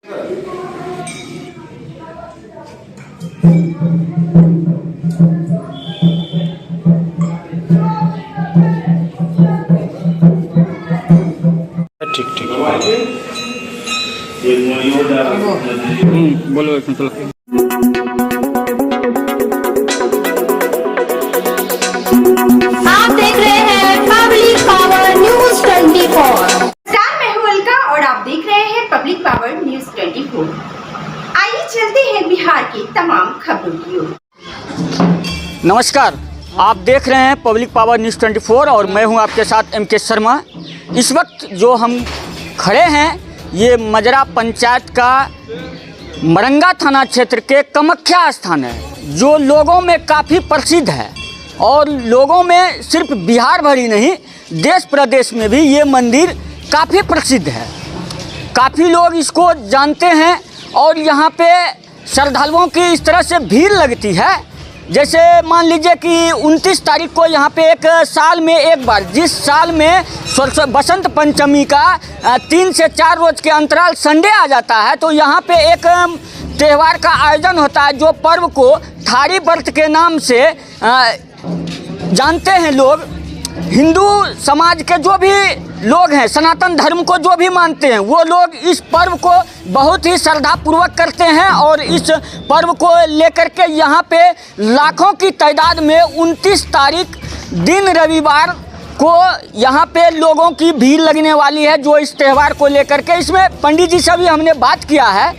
ठीक ठीक बोलो एक मिनट। आप देख रहे हैं पब्लिक पावर न्यूज 24। मैं हूं अलका और आप देख रहे हैं पब्लिक पावर न्यूज 24। आइए चलते हैं बिहार की तमाम खबरों की ओर। नमस्कार, आप देख रहे हैं पब्लिक पावर न्यूज़ 24 और मैं हूं आपके साथ MK शर्मा। इस वक्त जो हम खड़े हैं ये मजरा पंचायत का मरंगा थाना क्षेत्र के कामाख्या स्थान है, जो लोगों में काफ़ी प्रसिद्ध है और लोगों में सिर्फ बिहार भर ही नहीं देश प्रदेश में भी ये मंदिर काफ़ी प्रसिद्ध है। काफ़ी लोग इसको जानते हैं और यहाँ पे श्रद्धालुओं की इस तरह से भीड़ लगती है। जैसे मान लीजिए कि 29 तारीख को यहाँ पे एक साल में एक बार, जिस साल में बसंत पंचमी का 3 से 4 रोज के अंतराल संडे आ जाता है, तो यहाँ पे एक त्यौहार का आयोजन होता है जो पर्व को थारी व्रत के नाम से जानते हैं लोग। हिंदू समाज के जो भी लोग हैं, सनातन धर्म को जो भी मानते हैं, वो लोग इस पर्व को बहुत ही श्रद्धापूर्वक करते हैं और इस पर्व को लेकर के यहाँ पे लाखों की तादाद में 29 तारीख दिन रविवार को यहाँ पे लोगों की भीड़ लगने वाली है, जो इस त्यौहार को लेकर के। इसमें पंडित जी से भी हमने बात किया है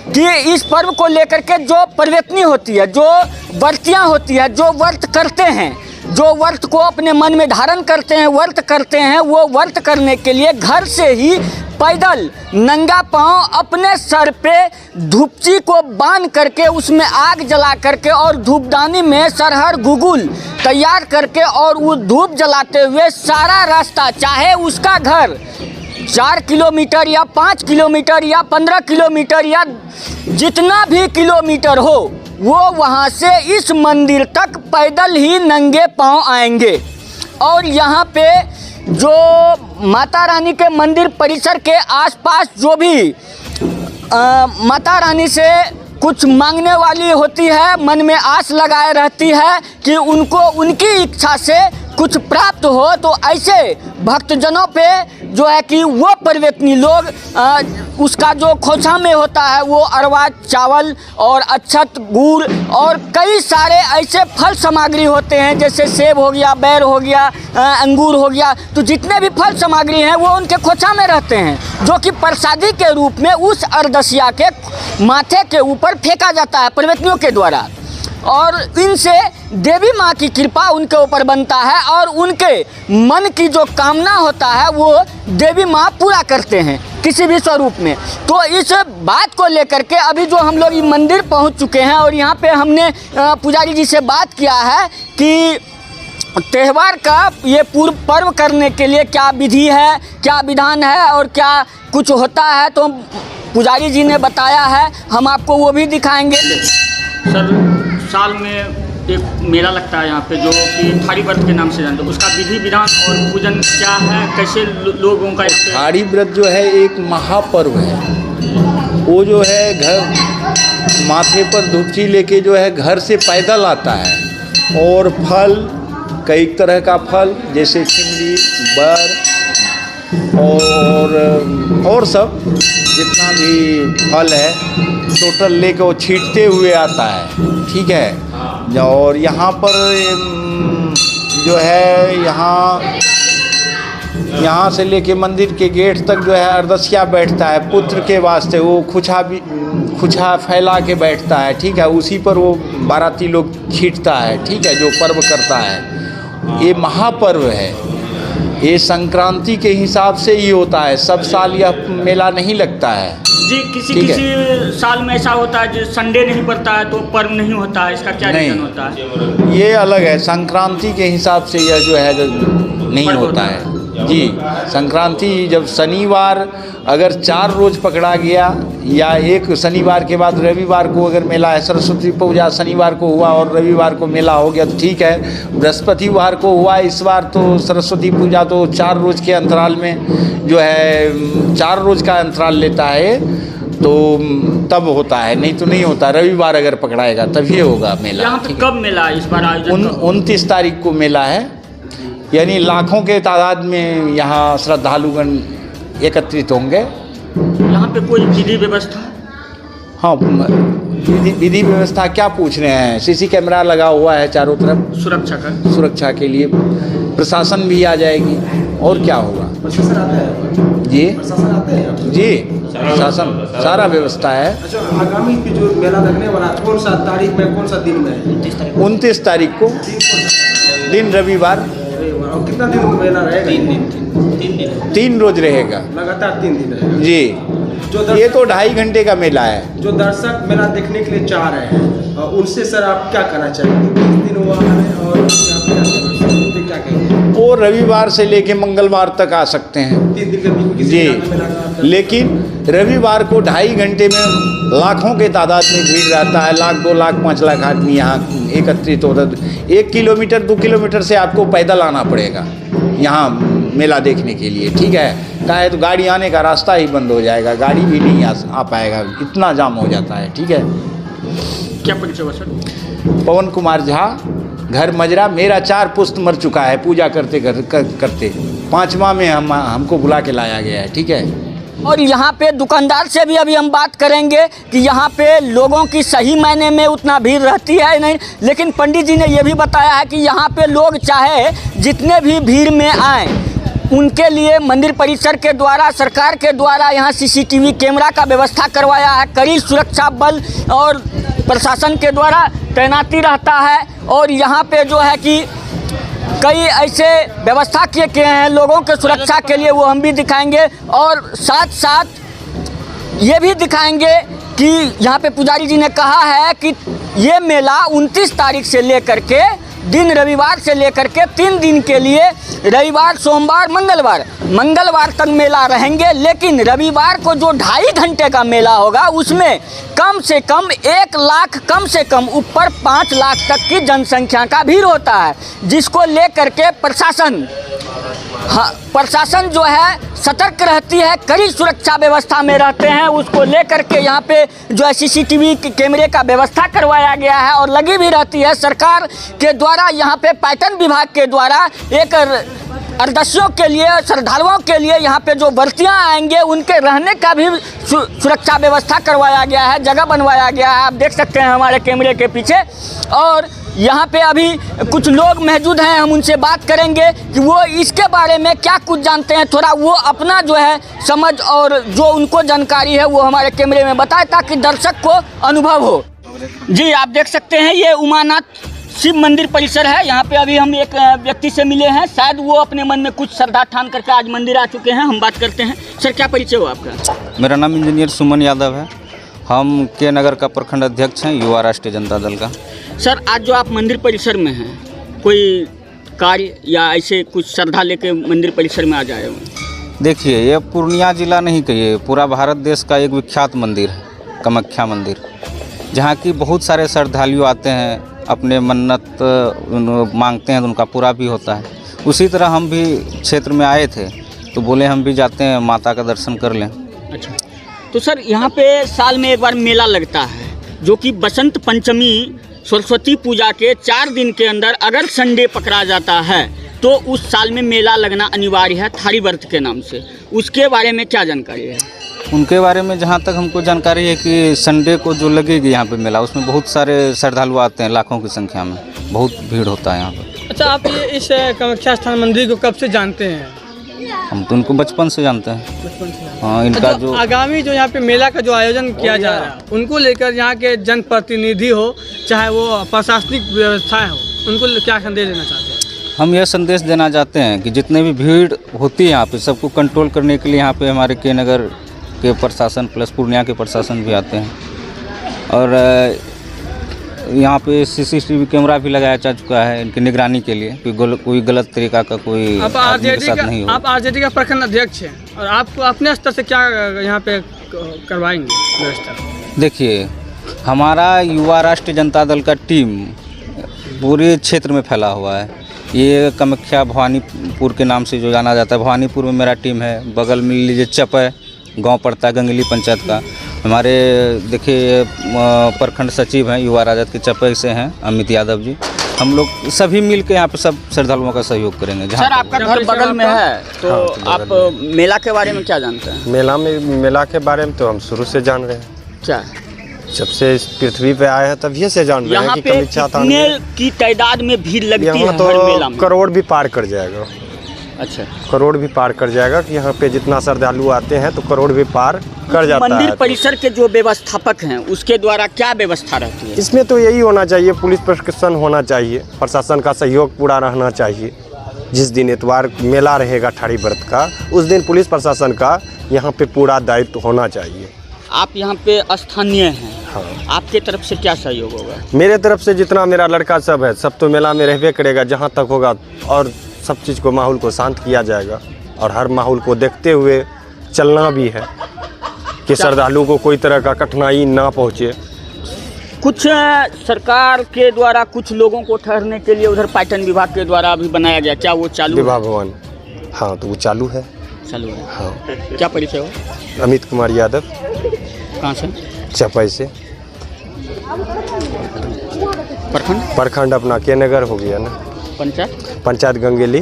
कि इस पर्व को लेकर के जो प्रवेतनी होती है, जो व्रतियाँ होती है, जो व्रत करते हैं, जो व्रत को अपने मन में धारण करते हैं, व्रत करते हैं, वो व्रत करने के लिए घर से ही पैदल नंगा पांव अपने सर पे धूपची को बांध करके उसमें आग जला करके और धूपदानी में सरहर गुगुल तैयार करके और वो धूप जलाते हुए सारा रास्ता, चाहे उसका घर 4 किलोमीटर या 5 किलोमीटर या 15 किलोमीटर या जितना भी किलोमीटर हो, वो वहाँ से इस मंदिर तक पैदल ही नंगे पांव आएंगे। और यहाँ पे जो माता रानी के मंदिर परिसर के आसपास जो भी माता रानी से कुछ मांगने वाली होती है, मन में आस लगाए रहती है कि उनको उनकी इच्छा से कुछ प्राप्त हो, तो ऐसे भक्तजनों पे जो है कि वो प्रवेतनी लोग उसका जो खोछा में होता है वो अरवा चावल और अक्षत गुड़ और कई सारे ऐसे फल सामग्री होते हैं, जैसे सेब हो गया, बैर हो गया, अंगूर हो गया, तो जितने भी फल सामग्री हैं वो उनके खोछा में रहते हैं, जो कि प्रसादी के रूप में उस अर्दसिया के माथे के ऊपर फेंका जाता है प्रवेतनियों के द्वारा। और इनसे देवी माँ की कृपा उनके ऊपर बनता है और उनके मन की जो कामना होता है वो देवी माँ पूरा करते हैं किसी भी स्वरूप में। तो इस बात को लेकर के अभी जो हम लोग ये मंदिर पहुँच चुके हैं और यहाँ पे हमने पुजारी जी से बात किया है कि त्यौहार का ये पूर्व पर्व करने के लिए क्या विधि है, क्या विधान है और क्या कुछ होता है, तो पुजारी जी ने बताया है, हम आपको वो भी दिखाएंगे। सर, साल में एक मेला लगता है यहाँ पे जो कि थारी व्रत के नाम से जानते हैं, उसका विधि विधान और पूजन क्या है, कैसे लोगों का? थारी व्रत जो है एक महापर्व है। वो जो है घर माथे पर धूपची लेके जो है घर से पैदल आता है और फल, कई तरह का फल जैसे चिमड़ी, बर और सब जितना भी फल है टोटल लेके वो छींटते हुए आता है, ठीक है। और यहाँ पर जो है यहाँ से लेके मंदिर के गेट तक जो है अर्दसिया बैठता है पुत्र के वास्ते, वो खुछा फैला के बैठता है, ठीक है। उसी पर वो बाराती लोग छींटता है, ठीक है, जो पर्व करता है। ये महापर्व है, ये संक्रांति के हिसाब से ही होता है, सब साल यह मेला नहीं लगता है जी। किसी साल में ऐसा होता है जो संडे नहीं पड़ता है तो पर्व नहीं होता है, इसका क्या रीजन होता है? ये अलग है, संक्रांति के हिसाब से यह जो है नहीं होता है जी। संक्रांति जब शनिवार अगर 4 रोज पकड़ा गया या एक शनिवार के बाद रविवार को अगर मेला है, सरस्वती पूजा शनिवार को हुआ और रविवार को मेला हो गया तो ठीक है। बृहस्पतिवार को हुआ इस बार तो सरस्वती पूजा, तो 4 रोज के अंतराल में जो है 4 रोज का अंतराल लेता है। तो तब होता है, नहीं तो नहीं होता। रविवार अगर पकड़ाएगा तभी होगा मेला। यहाँ पे कब मेला इस बार आयोजन? 29 तारीख को मेला है, यानी लाखों के तादाद में यहाँ श्रद्धालुगण एकत्रित होंगे। यहाँ पे कोई विधि व्यवस्था? हाँ, विधि व्यवस्था क्या पूछ रहे हैं? सीसी कैमरा लगा हुआ है चारों तरफ सुरक्षा के लिए। प्रशासन भी आ जाएगी और क्या होगा। प्रशासन आता है जी जी, प्रशासन सारा व्यवस्था है। अच्छा, आगामी की जो मेला लगने वाला कौन सा तारीख में, कौन सा दिन में है? 29 तारीख को, दिन रविवार। और कितना दिन मेला रहेगा? 3 रोज रहेगा, लगातार 3 दिन रहेगा जी। जो ये तो 2.5 घंटे का मेला है। जो दर्शक मेला देखने के लिए चाह रहे हैं उनसे सर आप क्या कहना चाहेंगे? 3 दिन हुआ है और क्या कहेंगे? वो रविवार से लेके मंगलवार तक आ सकते हैं 3 दिन के बीच किसी जी, मेला का। लेकिन रविवार को 2.5 घंटे में लाखों के तादाद में भीड़ रहता है। 1 लाख 2 लाख 5 लाख आदमी यहाँ एकत्रित होता है। 1 किलोमीटर 2 किलोमीटर से आपको पैदल आना पड़ेगा यहाँ मेला देखने के लिए, ठीक है। क्या है तो गाड़ी आने का रास्ता ही बंद हो जाएगा, गाड़ी भी नहीं आ पाएगा, इतना जाम हो जाता है, ठीक है। क्या परिचय हुआ सर? पवन कुमार झा, घर मजरा। मेरा 4 पुस्त मर चुका है पूजा करते करते। 5वां में हमको बुला के लाया गया है, ठीक है। और यहाँ पे दुकानदार से भी अभी हम बात करेंगे कि यहाँ पे लोगों की सही मायने में उतना भीड़ रहती है नहीं, लेकिन पंडित जी ने ये भी बताया है कि यहाँ पे लोग चाहे जितने भी भीड़ में आए उनके लिए मंदिर परिसर के द्वारा, सरकार के द्वारा यहाँ CCTV कैमरा का व्यवस्था करवाया है। कड़ी सुरक्षा बल और प्रशासन के द्वारा तैनाती रहता है। और यहाँ पे जो है कि कई ऐसे व्यवस्था किए गए हैं लोगों के सुरक्षा के लिए, वो हम भी दिखाएंगे। और साथ साथ ये भी दिखाएंगे कि यहाँ पे पुजारी जी ने कहा है कि ये मेला 29 तारीख से लेकर के दिन रविवार से लेकर के 3 दिन के लिए, रविवार सोमवार मंगलवार तक मेला रहेंगे। लेकिन रविवार को जो 2.5 घंटे का मेला होगा उसमें कम से कम 1 लाख, कम से कम ऊपर 5 लाख तक की जनसंख्या का भीड़ होता है, जिसको लेकर के प्रशासन जो है सतर्क रहती है, कड़ी सुरक्षा व्यवस्था में रहते हैं। उसको लेकर के यहाँ पे जो है CCTV कैमरे का व्यवस्था करवाया गया है और लगी भी रहती है सरकार के द्वारा। यहाँ पे पर्यटन विभाग के द्वारा एक अर्दशियों के लिए, श्रद्धालुओं के लिए यहाँ पे जो बर्तियाँ आएंगे उनके रहने का भी सुरक्षा व्यवस्था करवाया गया है, जगह बनवाया गया है। आप देख सकते हैं हमारे कैमरे के पीछे। और यहाँ पे अभी कुछ लोग मौजूद हैं, हम उनसे बात करेंगे कि वो इसके बारे में क्या कुछ जानते हैं। थोड़ा वो अपना जो है समझ और जो उनको जानकारी है वो हमारे कैमरे में बताए ताकि दर्शक को अनुभव हो। जी, आप देख सकते हैं ये उमानाथ शिव मंदिर परिसर है। यहाँ पे अभी हम एक व्यक्ति से मिले हैं, शायद वो अपने मन में कुछ श्रद्धा ठान करके आज मंदिर आ चुके हैं। हम बात करते हैं। सर, क्या परिचय हो आपका? मेरा नाम इंजीनियर सुमन यादव है। हम के नगर का प्रखंड अध्यक्ष हैं, युवा राष्ट्रीय जनता दल का। सर, आज जो आप मंदिर परिसर में हैं, कोई कार्य या ऐसे कुछ श्रद्धा लेके मंदिर परिसर में आ जाए हो? देखिए, ये पूर्णिया जिला नहीं कहिए, पूरा भारत देश का एक विख्यात मंदिर है, कामाख्या मंदिर, जहाँ की बहुत सारे श्रद्धालु आते हैं, अपने मन्नत मांगते हैं तो उनका पूरा भी होता है। उसी तरह हम भी क्षेत्र में आए थे तो बोले हम भी जाते हैं, माता का दर्शन कर लें। अच्छा, तो सर यहाँ पे साल में एक बार मेला लगता है जो कि बसंत पंचमी सरस्वती पूजा के 4 दिन के अंदर अगर संडे पकड़ा जाता है तो उस साल में मेला लगना अनिवार्य है, थारी व्रत के नाम से। उसके बारे में क्या जानकारी है? उनके बारे में जहाँ तक हमको जानकारी है कि संडे को जो लगेगी यहाँ पे मेला, उसमें बहुत सारे श्रद्धालु आते हैं, लाखों की संख्या में, बहुत भीड़ होता है यहाँ पर। अच्छा, आप ये इस कामाख्या स्थान मंदिर को कब से जानते हैं? हम तो उनको बचपन से जानते हैं। हाँ, इनका जो आगामी जो यहाँ पे मेला का जो आयोजन किया जा रहा है उनको लेकर यहाँ के जनप्रतिनिधि हो चाहे वो प्रशासनिक व्यवस्थाएं हो, उनको क्या संदेश देना चाहते हैं? हम यह संदेश देना चाहते हैं कि जितने भी भीड़ होती है यहाँ पे, सबको कंट्रोल करने के लिए यहाँ पे हमारे के नगर के प्रशासन प्लस पूर्णिया के प्रशासन भी आते हैं। और यहाँ पे CCTV कैमरा भी लगाया जा चुका है इनकी निगरानी के लिए, कोई गलत तरीका का कोई आप RJD का प्रखंड अध्यक्ष हैं और आपको अपने स्तर से क्या यहाँ पे करवाएंगे व्यवस्था? देखिए, हमारा युवा राष्ट्रीय जनता दल का टीम पूरे क्षेत्र में फैला हुआ है। ये कामाख्या भवानीपुर के नाम से जो जाना जाता है, भवानीपुर में मेरा टीम है, बगल में लीजिए चपय गांव पड़ता है गंगली पंचायत का, हमारे देखिए प्रखंड सचिव हैं युवा राजद के चपई से हैं अमित यादव जी। हम लोग सभी मिल के यहाँ पे सब श्रद्धालुओं का सहयोग करेंगे। सर आपका घर बगल में है तो आप मेला के बारे में क्या जानते हैं? मेला के बारे में तो हम शुरू से जान रहे हैं। क्या जब से इस पृथ्वी पे आए हैं तभी से जान रहे हैं यहाँ कि पे कामाख्या धाम कितने में की तादाद में भीड़ लगती है यहाँ हर मेला तो में? करोड़ भी पार कर जाएगा। अच्छा, करोड़ भी पार कर जाएगा कि यहाँ पे जितना श्रद्धालु आते हैं तो करोड़ भी पार कर जाता है। मंदिर परिसर के जो व्यवस्थापक हैं उसके द्वारा क्या व्यवस्था रहती है? इसमें तो यही होना चाहिए, पुलिस प्रशासन होना चाहिए, प्रशासन का सहयोग पूरा रहना चाहिए। जिस दिन इतवार मेला रहेगा 18 व्रत का, उस दिन पुलिस प्रशासन का यहाँ पे पूरा दायित्व होना चाहिए। आप यहाँ पे स्थानीय हैं, हाँ। आपके तरफ से क्या सहयोग होगा? मेरे तरफ से जितना मेरा लड़का सब है सब तो मेला में रहबे करेगा जहाँ तक होगा, और सब चीज़ को माहौल को शांत किया जाएगा और हर माहौल को देखते हुए चलना भी है कि श्रद्धालु को कोई तरह का कठिनाई ना पहुँचे। कुछ सरकार के द्वारा कुछ लोगों को ठहरने के लिए उधर पर्यटन विभाग के द्वारा अभी बनाया गया, क्या वो चालू विवाह है? भवन, हाँ तो वो चालू है। चालू है। हाँ। क्या परिचय हो? अमित कुमार यादव, कहाँ से? चपई से। प्रखंड अपना के नगर हो गया ना, पंचायत गंगेली।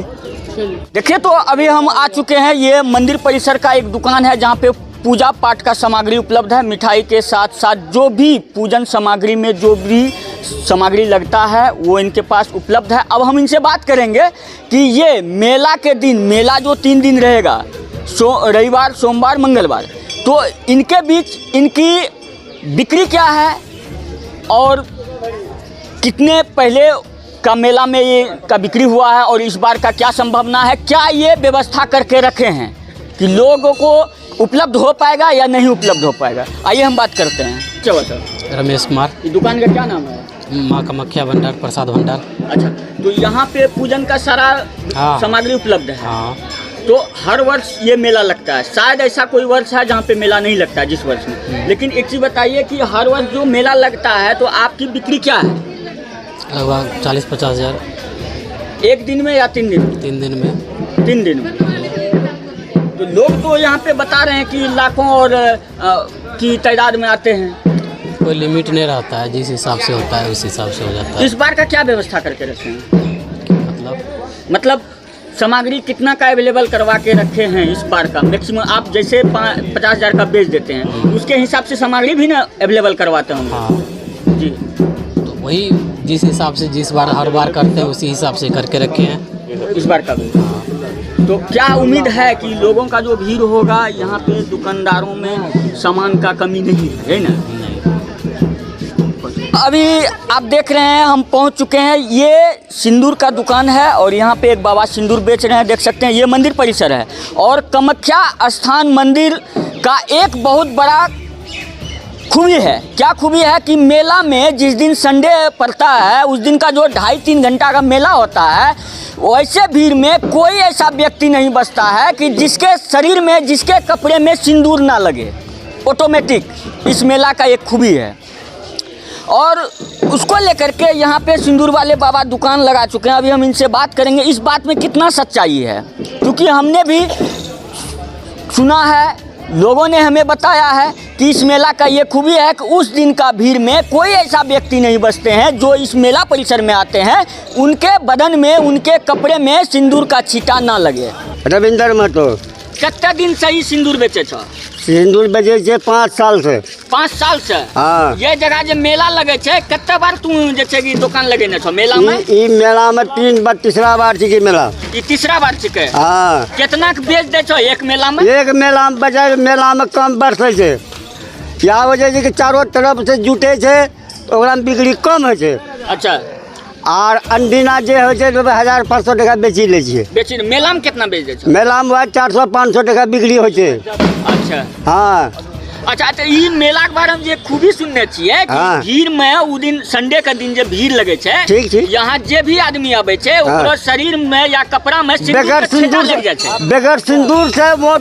देखिए तो अभी हम आ चुके हैं, ये मंदिर परिसर का एक दुकान है जहाँ पे पूजा पाठ का सामग्री उपलब्ध है। मिठाई के साथ साथ जो भी पूजन सामग्री में जो भी सामग्री लगता है वो इनके पास उपलब्ध है। अब हम इनसे बात करेंगे कि ये मेला के दिन, मेला जो 3 दिन रहेगा, रविवार, सोमवार, मंगलवार, तो इनके बीच इनकी बिक्री क्या है और कितने पहले का मेला में ये का बिक्री हुआ है और इस बार का क्या संभावना है, क्या ये व्यवस्था करके रखे हैं कि लोगों को उपलब्ध हो पाएगा या नहीं उपलब्ध हो पाएगा। आइए हम बात करते हैं। क्या बात? रमेश कुमार। ये दुकान का क्या नाम है? माँ कामाख्या भंडार, प्रसाद भंडार। अच्छा, तो यहाँ पे पूजन का सारा सामग्री उपलब्ध है। हाँ। तो हर वर्ष ये मेला लगता है, शायद ऐसा कोई वर्ष है जहाँ पे मेला नहीं लगता है जिस वर्ष में। लेकिन एक चीज़ बताइए कि हर वर्ष जो मेला लगता है तो आपकी बिक्री क्या है? लगभग 40-50 हज़ार। एक दिन में या 3 दिन में? 3 दिन में। 3 दिन में। तो लोग तो यहाँ पे बता रहे हैं कि लाखों और की तादाद में आते हैं। कोई लिमिट नहीं रहता है, जिस हिसाब से होता है उस हिसाब से हो जाता है। इस बार का क्या व्यवस्था करके रखे हैं? मतलब सामग्री कितना का अवेलेबल करवा के रखे हैं इस बार का? मैक्सिमम आप जैसे 50 हज़ार का बेच देते हैं उसके हिसाब से सामग्री भी ना अवेलेबल करवाते होंगे। हाँ जी, तो वही जिस हिसाब से जिस बार हर बार करते हैं उसी हिसाब से करके रखे हैं इस बार का भी। तो क्या उम्मीद है कि लोगों का जो भीड़ होगा यहाँ पे, दुकानदारों में सामान का कमी नहीं है ना? अभी आप देख रहे हैं हम पहुंच चुके हैं, ये सिंदूर का दुकान है और यहाँ पे एक बाबा सिंदूर बेच रहे हैं, देख सकते हैं। ये मंदिर परिसर है और कामाख्या स्थान मंदिर का एक बहुत बड़ा खूबी है। क्या खूबी है कि मेला में जिस दिन संडे पड़ता है उस दिन का जो 2.5-3 घंटा का मेला होता है, वैसे भीड़ में कोई ऐसा व्यक्ति नहीं बचता है कि जिसके शरीर में, जिसके कपड़े में सिंदूर ना लगे। ऑटोमेटिक इस मेला का एक खूबी है और उसको लेकर के यहाँ पे सिंदूर वाले बाबा दुकान लगा चुके हैं। अभी हम इनसे बात करेंगे इस बात में कितना सच्चाई है, क्योंकि हमने भी सुना है, लोगों ने हमें बताया है कि इस मेला का ये खूबी है कि उस दिन का भीड़ में कोई ऐसा व्यक्ति नहीं बचते हैं जो इस मेला परिसर में आते हैं उनके बदन में, उनके कपड़े में सिंदूर का छींटा ना लगे। रविंदर महतो। कितना दिन से ही सिंदूर बेचे छो? सिंदूर बेचे छे 5 साल से। 5 साल से? हाँ। ये जगह जो मेला लगे छे, कितना बार तू जैसे कि दुकान लगेने छो मेला में? ई मेला में 3 बार, तीसरा बार छिके मेला। ये तीसरा बार छिके? हाँ। कितना के बेच दे छो एक मेला में? एक मेला में बजाय मेला में कम बढ़े छे। क्या वजह है कि चारों तरफ से जुटे छे तो ओकरा में बिक्री कम है छे। अच्छा। और अंडीना जे हो छे 1500 टका बेची ले छिए। बेची मेला में कितना बेच दे छो? मेला में 400-500 टका बिक्री हो छे। अच्छा। हाँ। अच्छा, तो ये मेला के बारे में जे खूबी सुनने छिए कि हाँ। भीड़ में उ दिन संडे के दिन जे भीड़ लगे छे, ठीक ठीक, यहाँ जे भी आदमी आवे छे ओकरो शरीर में या कपड़ा में बगैर सिंदूर लग जाए छे। बगैर सिंदूर से वो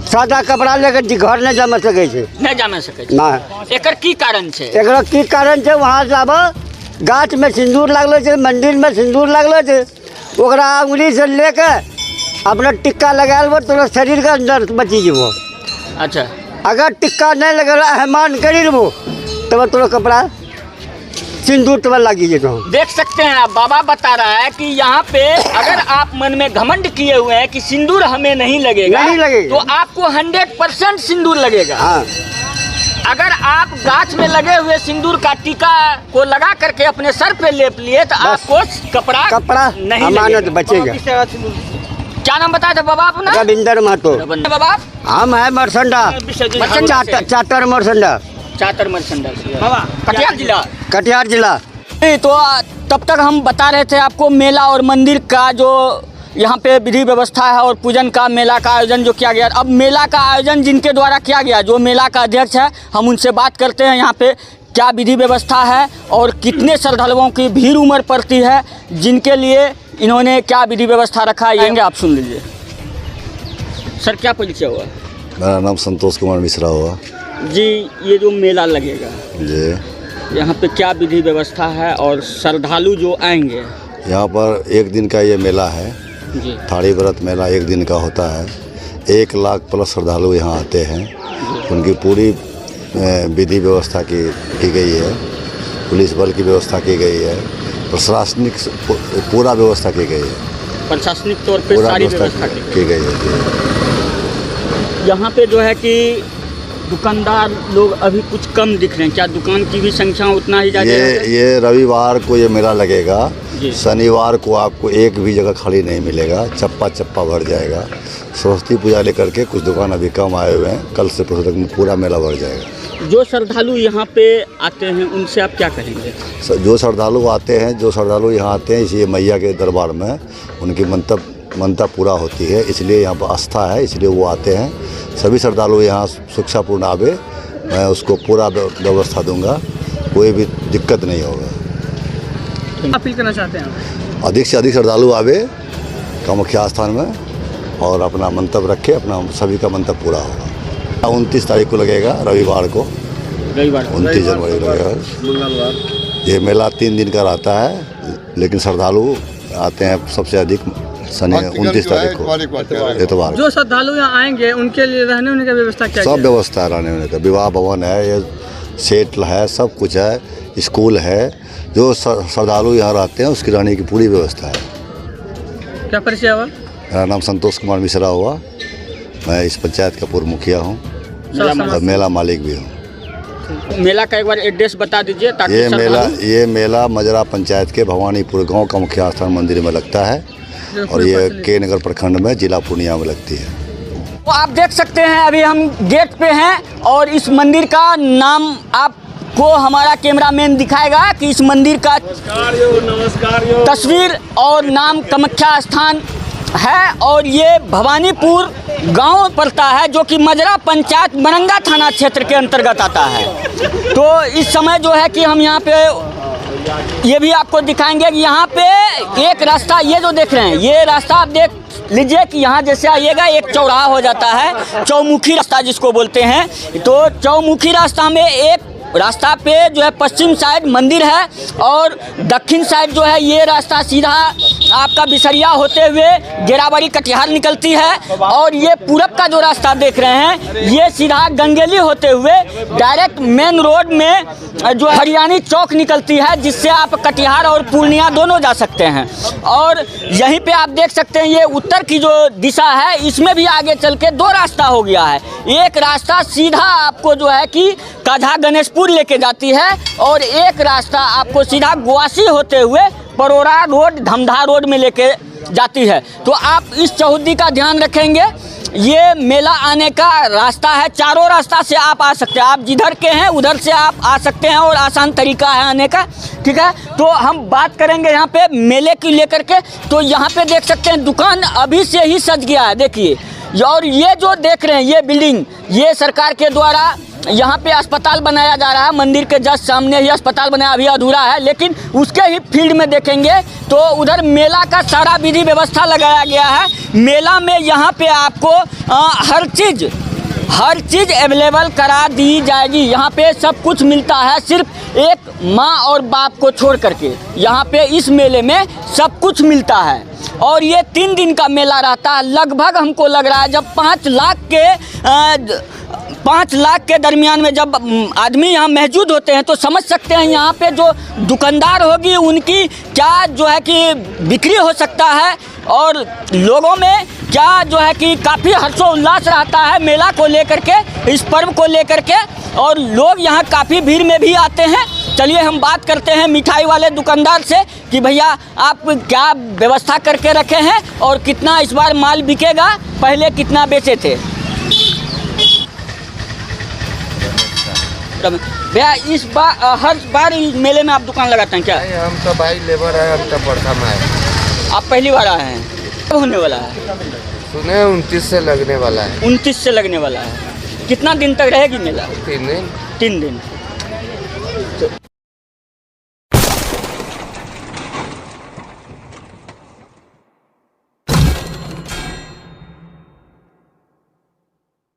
सादा कपड़ा लेकर घर नहीं जमा सके छे। नहीं जमा सके छे। ना। एकर की कारण छे? एकरा की कारण छे, वहाँ से अब गाछ में सिंदूर लागलो छे, मंदिर में सिंदूर लागलो छे, ओकरा उंगली से लेके अपना टिक्का लगाल वो तो शरीर के अंदर बची जीवो। अच्छा। अगर टिक्का नहीं लगे एहमान करी वो तब तो कपड़ा सिंदूर तब लगी तो देख सकते हैं आप, बाबा बता रहा है कि यहाँ पे अगर आप मन में घमंड किए हुए हैं कि सिंदूर हमें नहीं लगेगा, तो आपको 100% सिंदूर लगेगा। हाँ। अगर आप गाछ में लगे हुए सिंदूर का टीका को लगा करके अपने सर पे लेप लिए तो आपको कपड़ा नहीं अमानत बचेगा। क्या नाम बताया था बाबा अपना? रविंदर महतो। बाबा हम है मरसंडा, चाटर मरसंडा, चातर मरसंडा बाबा, कटिहार जिला। तो तब तक हम बता रहे थे आपको मेला और मंदिर का जो यहाँ पे विधि व्यवस्था है और पूजन का मेला का आयोजन जो किया गया। अब मेला का आयोजन जिनके द्वारा किया गया, जो मेला का अध्यक्ष है, हम उनसे बात करते हैं यहाँ पे क्या विधि व्यवस्था है और कितने श्रद्धालुओं की भीड़ उमड़ पड़ती है, जिनके लिए इन्होंने क्या विधि व्यवस्था रखा है, आएंगे आप सुन लीजिए। सर क्या परिचय हुआ? मेरा नाम संतोष कुमार मिश्रा हुआ जी। ये जो मेला लगेगा जी, यहाँ पे क्या विधि व्यवस्था है और श्रद्धालु जो आएंगे? यहाँ पर एक दिन का ये मेला है जी। थाड़ी व्रत मेला एक दिन का होता है। 1 लाख प्लस श्रद्धालु यहाँ आते हैं। उनकी पूरी विधि व्यवस्था की गई है, पुलिस बल की व्यवस्था की गई है, प्रशासनिक पूरा व्यवस्था की गई है, प्रशासनिक तौर पे सारी व्यवस्था की गई है। यहाँ पे जो है कि दुकानदार लोग अभी कुछ कम दिख रहे हैं, क्या दुकान की भी संख्या उतना ही ज़्यादा? ये रविवार को ये मेला लगेगा, शनिवार को आपको एक भी जगह खाली नहीं मिलेगा, चप्पा भर जाएगा। सरस्वती पूजा लेकर के कुछ दुकान अभी कम आए हुए हैं, कल से परसों तक में पूरा मेला भर जाएगा। जो श्रद्धालु यहाँ पे आते हैं उनसे आप क्या कहेंगे? जो श्रद्धालु यहाँ आते हैं इसी मैया के दरबार में उनकी मनता पूरा होती है, इसलिए यहाँ पर आस्था है, इसलिए वो आते हैं। सभी श्रद्धालु यहाँ सुरक्षापूर्ण आवे, मैं उसको पूरा व्यवस्था दूंगा, कोई भी दिक्कत नहीं होगा। अपील करना चाहते हैं अधिक से अधिक श्रद्धालु आवे कामाख्या स्थान में और अपना मंतव्य रखे, अपना सभी का मंतव्य पूरा होगा। 29 तारीख को लगेगा, रविवार को, 29 जनवरी लगेगा मंगलवार। ये मेला 3 दिन का रहता है, लेकिन श्रद्धालु आते हैं सबसे अधिक 29 तारीख को एतवार। जो श्रद्धालु यहाँ आएंगे उनके लिए रहने होने की व्यवस्था क्या? सब व्यवस्था है रहने होने का, विवाह भवन है, ये सेट है, सब कुछ है, स्कूल है। जो श्रद्धालु यहाँ रहते हैं उसकी रहने की पूरी व्यवस्था है। क्या परिचय हुआ? मेरा नाम संतोष कुमार मिश्रा हुआ, मैं इस पंचायत का पूर्व मुखिया हूँ और मेला मालिक भी हूँ। मेला का एक बार एड्रेस बता दीजिए ताकि ये मेला मजरा पंचायत के भवानीपुर गांव का मुख्य स्थान मंदिर में लगता है और ये के नगर प्रखंड में जिला पूर्णिया में लगती है। तो आप देख सकते हैं अभी हम गेट पे हैं और इस मंदिर का नाम आपको हमारा कैमरामैन दिखाएगा कि इस मंदिर का तस्वीर और नाम कामाख्या स्थान है और ये भवानीपुर गांव पड़ता है जो कि मजरा पंचायत मरंगा थाना क्षेत्र के अंतर्गत आता है। तो इस समय जो है कि हम यहाँ पे ये भी आपको दिखाएंगे कि यहाँ पे एक रास्ता, ये जो देख रहे हैं ये रास्ता आप देख लीजिए कि यहाँ जैसे आइएगा एक चौराहा हो जाता है, चौमुखी रास्ता जिसको बोलते हैं। तो चौमुखी रास्ता में एक रास्ता पे जो है पश्चिम साइड मंदिर है और दक्षिण साइड जो है ये रास्ता सीधा आपका बिसरिया होते हुए गेराबाड़ी कटिहार निकलती है और ये पूरब का जो रास्ता देख रहे हैं ये सीधा गंगेली होते हुए डायरेक्ट मेन रोड में जो हरियाणी चौक निकलती है, जिससे आप कटिहार और पूर्णिया दोनों जा सकते हैं। और यहीं पे आप देख सकते हैं ये उत्तर की जो दिशा है इसमें भी आगे चल के 2 रास्ता हो गया है। एक रास्ता सीधा आपको जो है कि काझा गणेशपुर लेके जाती है और एक रास्ता आपको सीधा गुआसी होते हुए परोरा रोड धमधा रोड में लेके जाती है। तो आप इस चौहद्दी का ध्यान रखेंगे, ये मेला आने का रास्ता है, चारों रास्ता से आप आ सकते हैं, आप जिधर के हैं उधर से आप आ सकते हैं और आसान तरीका है आने का, ठीक है। तो हम बात करेंगे यहाँ पे मेले की लेकर के। तो यहाँ पे देख सकते हैं दुकान अभी से ही सज गया है, देखिए। और ये जो देख रहे हैं ये बिल्डिंग, ये सरकार के द्वारा यहाँ पे अस्पताल बनाया जा रहा है, मंदिर के जस्ट सामने ही अस्पताल बनाया, अभी अधूरा है, लेकिन उसके ही फील्ड में देखेंगे तो उधर मेला का सारा विधि व्यवस्था लगाया गया है। मेला में यहाँ पे आपको हर चीज़ अवेलेबल करा दी जाएगी। यहाँ पे सब कुछ मिलता है, सिर्फ एक माँ और बाप को छोड़ करके यहाँ पे इस मेले में सब कुछ मिलता है। और ये 3 दिन का मेला रहता है। लगभग हमको लग रहा है जब 5 लाख के 5 लाख के दरमियान में जब आदमी यहाँ मौजूद होते हैं तो समझ सकते हैं यहाँ पे जो दुकानदार होगी उनकी क्या जो है कि बिक्री हो सकता है और लोगों में क्या जो है कि काफ़ी हर्षोल्लास रहता है मेला को लेकर के, इस पर्व को लेकर के, और लोग यहाँ काफ़ी भीड़ में भी आते हैं। चलिए हम बात करते हैं मिठाई वाले दुकानदार से कि भैया आप क्या व्यवस्था करके रखे हैं और कितना इस बार माल बिकेगा, पहले कितना बेचे थे? भैया इस बार हर बार इस मेले में आप दुकान लगाते हैं क्या? हम तो भाई लेबर है, हम तो प्रथम है। आप पहली बार आए हैं? कब होने वाला है? सुने 29 से लगने वाला है। 29 से लगने वाला है। कितना दिन तक रहेगी मेला? 3 दिन। 3 दिन।